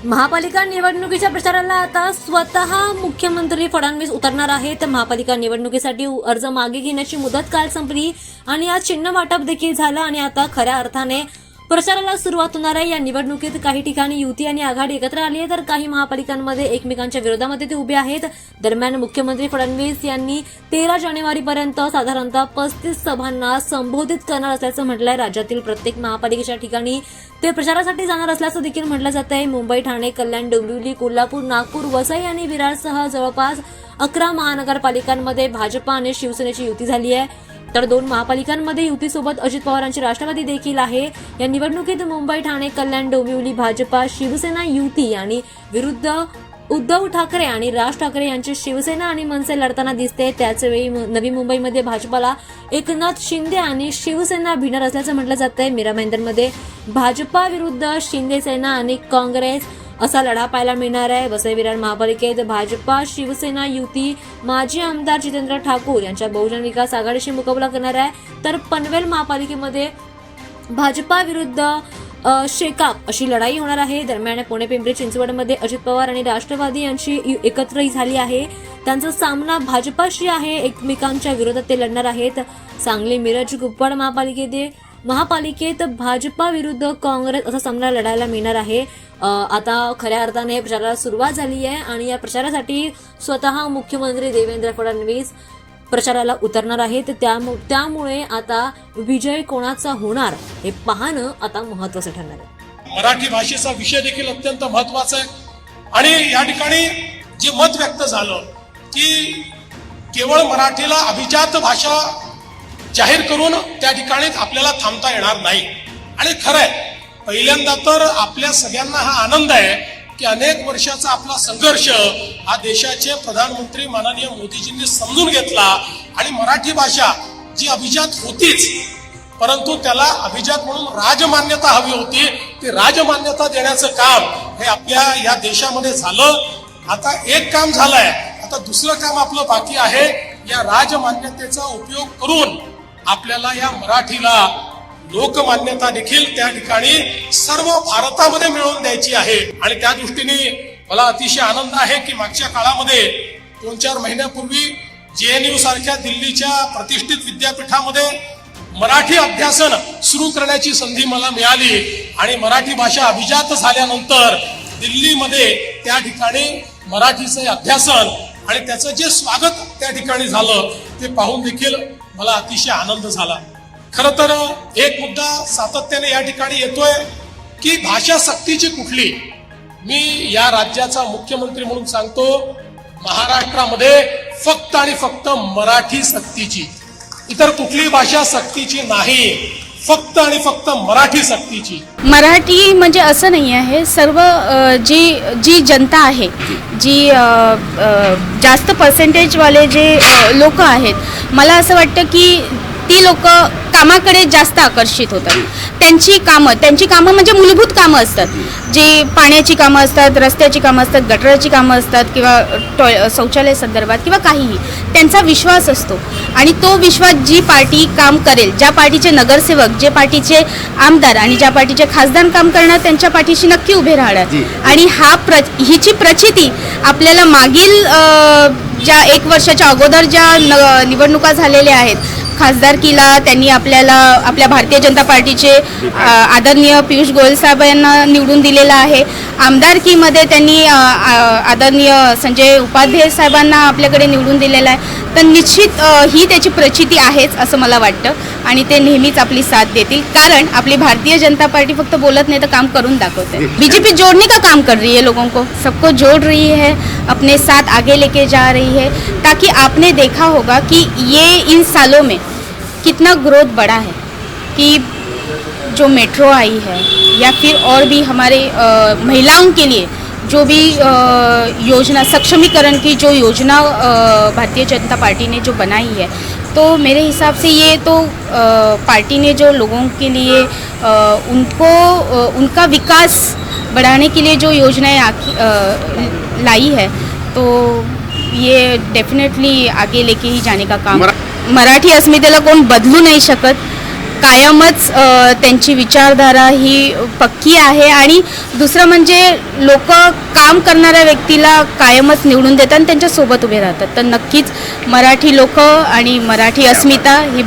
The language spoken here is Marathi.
महापालिका निवडणुकीच्या प्रचाराला आता स्वतः मुख्यमंत्री फडणवीस उतरणार आहेत। महापालिका निवडणुकीसाठी अर्ज मागे घेण्याची मुदत काल संपली आणि आज चिन्ह वाटप देखील झालं आणि आता खऱ्या अर्थाने प्रचाराला सुरुवात होणार आहे। या निवडणुकीत काही ठिकाणी युती आणि आघाडी एकत्र आली आहे तर काही महापालिकांमध्ये एकमेकांच्या विरोधामध्ये ते उभे आहेत। दरम्यान मुख्यमंत्री फडणवीस यांनी 13 जानेवारीपर्यंत साधारणतः 35 सभांना संबोधित करणार असल्याचं म्हटलंय। राज्यातील प्रत्येक महापालिकेच्या ठिकाणी ते प्रचारासाठी जाणार असल्याचं देखील म्हटलं जात आहे। मुंबई, ठाणे, कल्याण, डोंबिवली, कोल्हापूर, नागपूर, वसई आणि विरारसह जवळपास 11 महानगरपालिकांमध्ये भाजपा आणि शिवसेनेची युती झाली आहे तर 2 महापालिकांमध्ये युतीसोबत अजित पवारांची राष्ट्रवादी देखील आहे। या निवडणुकीत मुंबई, ठाणे, कल्याण, डोंबिवली भाजपा शिवसेना युती आणि विरुद्ध उद्धव ठाकरे आणि राज ठाकरे यांची शिवसेना आणि मनसे लढताना दिसते। त्याचवेळी नवी मुंबईमध्ये भाजपाला एकनाथ शिंदे आणि शिवसेना भिडणार असल्याचं म्हटलं जातंय। मीरा भाईंदरमध्ये भाजपा विरुद्ध शिंदे सेना आणि काँग्रेस असा लढा पाहायला मिळणार आहे। वसई विरार महापालिकेत भाजपा शिवसेना युती माजी आमदार जितेंद्र ठाकूर यांच्या बहुजन विकास आघाडीशी मुकाबला करणार आहे तर पनवेल महापालिकेमध्ये भाजपा विरुद्ध शेकाप अशी लढाई होणार आहे। दरम्यान पुणे पिंपरी चिंचवडमध्ये अजित पवार आणि राष्ट्रवादी यांची एकत्र झाली आहे। त्यांचा सामना भाजपाशी आहे, एकमेकांच्या विरोधात ते लढणार आहेत। सांगली, मिरज, कुपवाड महापालिकेत भाजपा विरुद्ध काँग्रेस असा सामना लढायला मिळणार आहे। आता खऱ्या अर्थाने प्रचाराला सुरुवात झाली आहे आणि या प्रचारासाठी स्वतः मुख्यमंत्री देवेंद्र फडणवीस प्रचाराला उतरणार आहेत। त्यामुळे आता विजय कोणाचा होणार हे पाहणं आता महत्त्वाचं ठरणार आहे। मराठी भाषेचा विषय देखील अत्यंत महत्त्वाचा आहे आणि या ठिकाणी जे मत व्यक्त झालं की केवळ मराठीला अभिजात भाषा जाहीर करून त्या ठिकाणी आपल्याला थांबता येणार नाही आणि खरं आहे, पहिल्यांदा तर आपल्या सगळ्यांना हा आनंद आहे की अनेक वर्षाचा आपला संघर्ष हा देशाचे प्रधानमंत्री माननीय मोदीजींनी समजून घेतला आणि मराठी भाषा जी अभिजात होतीच परंतु त्याला अभिजात म्हणून राजमान्यता हवी होती, ती राजमान्यता देण्याचं काम हे आपल्या या देशामध्ये झालं। आता एक काम झालंय, आता दुसरं काम आपलं बाकी आहे। या राजमान्यतेचा उपयोग करून आपल्याला या मराठीला लोकमान्यता देखील त्या ठिकाणी सर्व भारतामध्ये मिळवून द्यायची आहे आणि त्या दृष्टीने मला अतिशय आनंद आहे की मागच्या काळामध्ये 2-4 महिन्यापूर्वी JNU सारख्या दिल्लीच्या प्रतिष्ठित विद्यापीठामध्ये मराठी अभ्यासन सुरू करण्याची संधी मला मिळाली आणि मराठी भाषा अभिजात झाल्यानंतर दिल्लीमध्ये त्या ठिकाणी मराठीचे अभ्यासन आणि त्याचं जे स्वागत त्या ठिकाणी झालं ते पाहून देखील मला अतिशय आनंद झाला। खरं तर एक मुद्दा सातत्याने या ठिकाणी येतोय की भाषा सक्तीची कुठली। मी या राज्याचा मुख्यमंत्री म्हणून सांगतो, महाराष्ट्रामध्ये फक्त आणि फक्त मराठी सक्तीची, इतर कुठली भाषा सक्तीची नाही, फक्त आणि फक्त मराठी सक्तीची। मराठी म्हणजे असं नाही आहे, सर्व जी जनता आहे, जी जास्त पर्सेंटेजवाले जे लोक आहेत, मला असं वाटतं की ती लोक कामाकडे जास्त आकर्षित होतात। त्यांची कामं म्हणजे मूलभूत कामं असतात, जे पाण्याची कामं असतात, रस्त्याची कामं असतात, गटराची कामं असतात किंवा शौचालय संदर्भात किंवा काहीही, त्यांचा विश्वास असतो आणि तो विश्वास जी पार्टी काम करेल, ज्या पार्टीचे नगरसेवक, जे पार्टीचे आमदार आणि ज्या पार्टीचे खासदार काम करणार त्यांच्या पाठीशी नक्की उभे राहणार। आणि हिची प्रचिती आपल्याला मागील ज्या 1 वर्षाच्या अगोदर ज्या निवडणुका झालेल्या आहेत, खासदारकीला त्यांनी आपल्या भारतीय जनता पार्टीचे आदरणीय पियुष गोयल साहेब यांना निवडून दिलेला आहे। आमदारकीमध्ये त्यांनी आदरणीय संजय उपाध्याय साहेबांना आपल्याकडे निवडून दिलेला आहे। तर निश्चित ही त्याची प्रचिती आहेच असं मला वाटतं आणि ते नेहमीच आपली साथ देतील, कारण आपली भारतीय जनता पार्टी फक्त बोलत नाही तर काम करून दाखवते। बीजेपी जोड़ने का काम कर रही है, लोगों को सबको जोड़ रही है, अपने साथ आगे लेके जा रही है, ताकि आपने देखा होगा कि ये इन सालों में कितना ग्रोथ बढ़ा है कि जो मेट्रो आई है या फिर और भी हमारे महिलाओं के लिए जो भी योजना, सक्षमीकरण की जो योजना भारतीय जनता पार्टी ने जो बनाई है, तो मेरे हिसाब से ये तो पार्टी ने जो लोगों के लिए उनका विकास बढ़ाने के लिए जो योजनाएं लाई है, तो ये डेफिनेटली आगे लेके ही जाने का काम। मराठी अस्मितेला कोण बदलू नाही शकत, कायमच त्यांची विचारधारा ही पक्की आहे आणि दुसरं म्हणजे लोक काम करणाऱ्या व्यक्तीला कायमच निवडून देतात आणि त्यांच्यासोबत उभे राहतात. तर नक्कीच मराठी लोक आणि मराठी अस्मिता ही